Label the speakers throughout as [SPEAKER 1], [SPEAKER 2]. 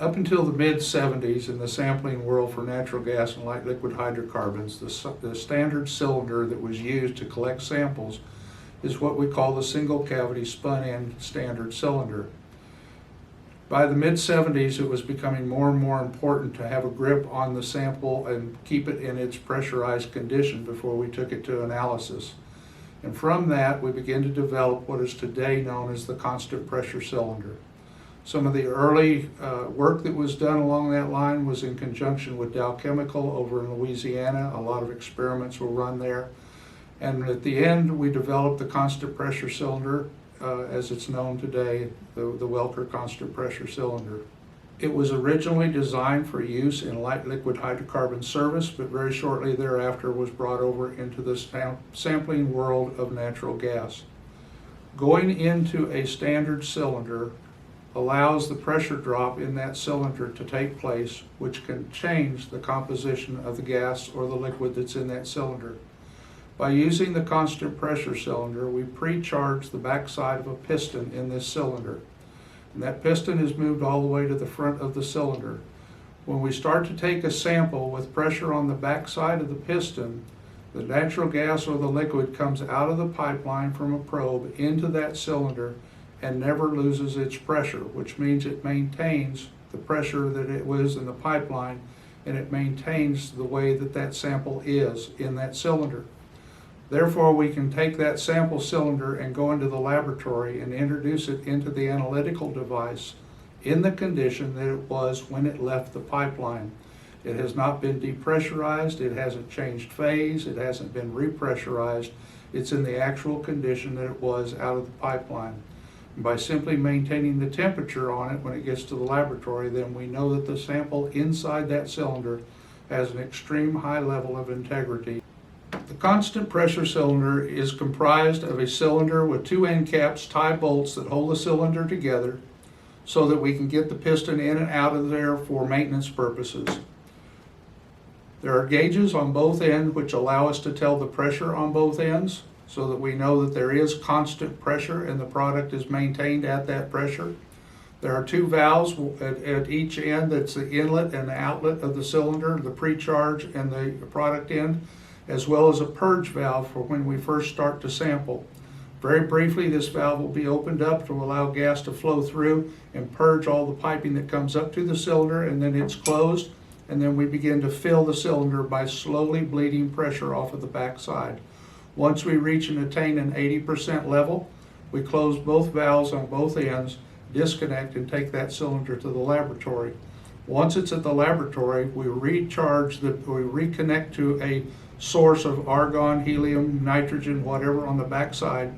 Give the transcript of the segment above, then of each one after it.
[SPEAKER 1] Up until the mid-70s in the sampling world for natural gas and light liquid hydrocarbons, the standard cylinder that was used to collect samples is what we call the single cavity spun-end standard cylinder. By the mid-70s, it was becoming more and more important to have a grip on the sample and keep it in its pressurized condition before we took it to analysis. And from that, we began to develop what is today known as the constant pressure cylinder. Some of the early work that was done along that line was in conjunction with Dow Chemical over in Louisiana. A lot of experiments were run there. And at the end, we developed the constant pressure cylinder as it's known today, the Welker Constant Pressure Cylinder. It was originally designed for use in light liquid hydrocarbon service, but very shortly thereafter was brought over into the sampling world of natural gas. Going into a standard cylinder allows the pressure drop in that cylinder to take place, which can change the composition of the gas or the liquid that's in that cylinder. By using the constant pressure cylinder, we pre-charge the backside of a piston in this cylinder. And that piston is moved all the way to the front of the cylinder. When we start to take a sample with pressure on the backside of the piston, the natural gas or the liquid comes out of the pipeline from a probe into that cylinder and never loses its pressure, which means it maintains the pressure that it was in the pipeline, and it maintains the way that that sample is in that cylinder. Therefore, we can take that sample cylinder and go into the laboratory and introduce it into the analytical device in the condition that it was when it left the pipeline. It has not been depressurized, it hasn't changed phase, it hasn't been repressurized. It's in the actual condition that it was out of the pipeline. And by simply maintaining the temperature on it when it gets to the laboratory, then we know that the sample inside that cylinder has an extreme high level of integrity. The constant pressure cylinder is comprised of a cylinder with two end caps, tie bolts that hold the cylinder together so that we can get the piston in and out of there for maintenance purposes. There are gauges on both ends which allow us to tell the pressure on both ends so that we know that there is constant pressure and the product is maintained at that pressure. There are two valves at each end. That's the inlet and the outlet of the cylinder, the pre-charge and the product end, as well as a purge valve for when we first start to sample. Very briefly, this valve will be opened up to allow gas to flow through and purge all the piping that comes up to the cylinder, and then it's closed, and then we begin to fill the cylinder by slowly bleeding pressure off of the backside. Once we reach and attain an 80% level, we close both valves on both ends, disconnect, and take that cylinder to the laboratory. Once it's at the laboratory, we reconnect to a source of argon, helium, nitrogen, whatever on the backside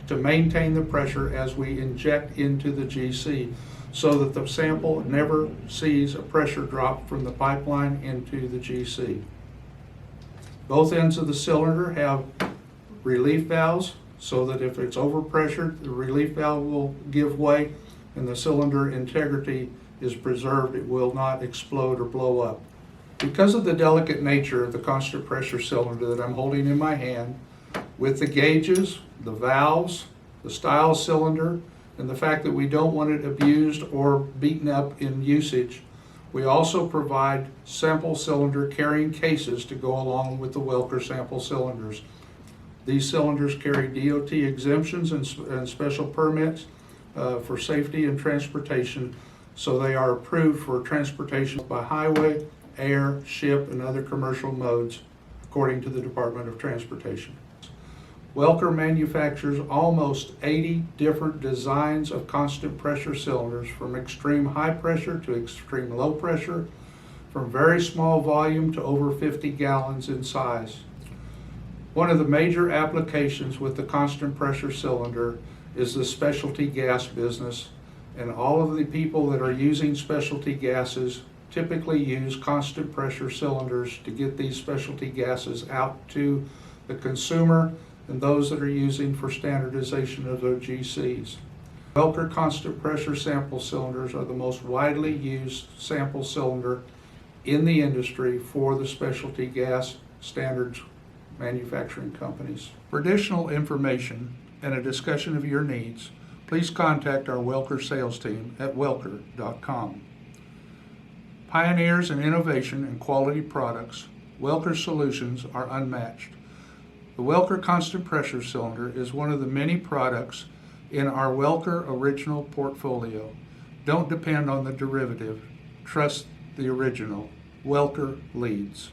[SPEAKER 1] to maintain the pressure as we inject into the GC so that the sample never sees a pressure drop from the pipeline into the GC. Both ends of the cylinder have relief valves so that if it's overpressured, the relief valve will give way and the cylinder integrity is preserved. It will not explode or blow up. Because of the delicate nature of the constant pressure cylinder that I'm holding in my hand, with the gauges, the valves, the style cylinder, and the fact that we don't want it abused or beaten up in usage, we also provide sample cylinder carrying cases to go along with the Welker sample cylinders. These cylinders carry DOT exemptions and special permits for safety and transportation, so they are approved for transportation by highway, air, ship, and other commercial modes according to the Department of Transportation. Welker manufactures almost 80 different designs of constant pressure cylinders, from extreme high pressure to extreme low pressure, from very small volume to over 50 gallons in size. One of the major applications with the constant pressure cylinder is the specialty gas business, and all of the people that are using specialty gases typically use constant pressure cylinders to get these specialty gases out to the consumer and those that are using for standardization of their GCs. Welker constant pressure sample cylinders are the most widely used sample cylinder in the industry for the specialty gas standards manufacturing companies. For additional information and a discussion of your needs, please contact our Welker sales team at welker.com. Pioneers in innovation and quality products, Welker solutions are unmatched. The Welker Constant Pressure Cylinder is one of the many products in our Welker original portfolio. Don't depend on the derivative. Trust the original. Welker leads.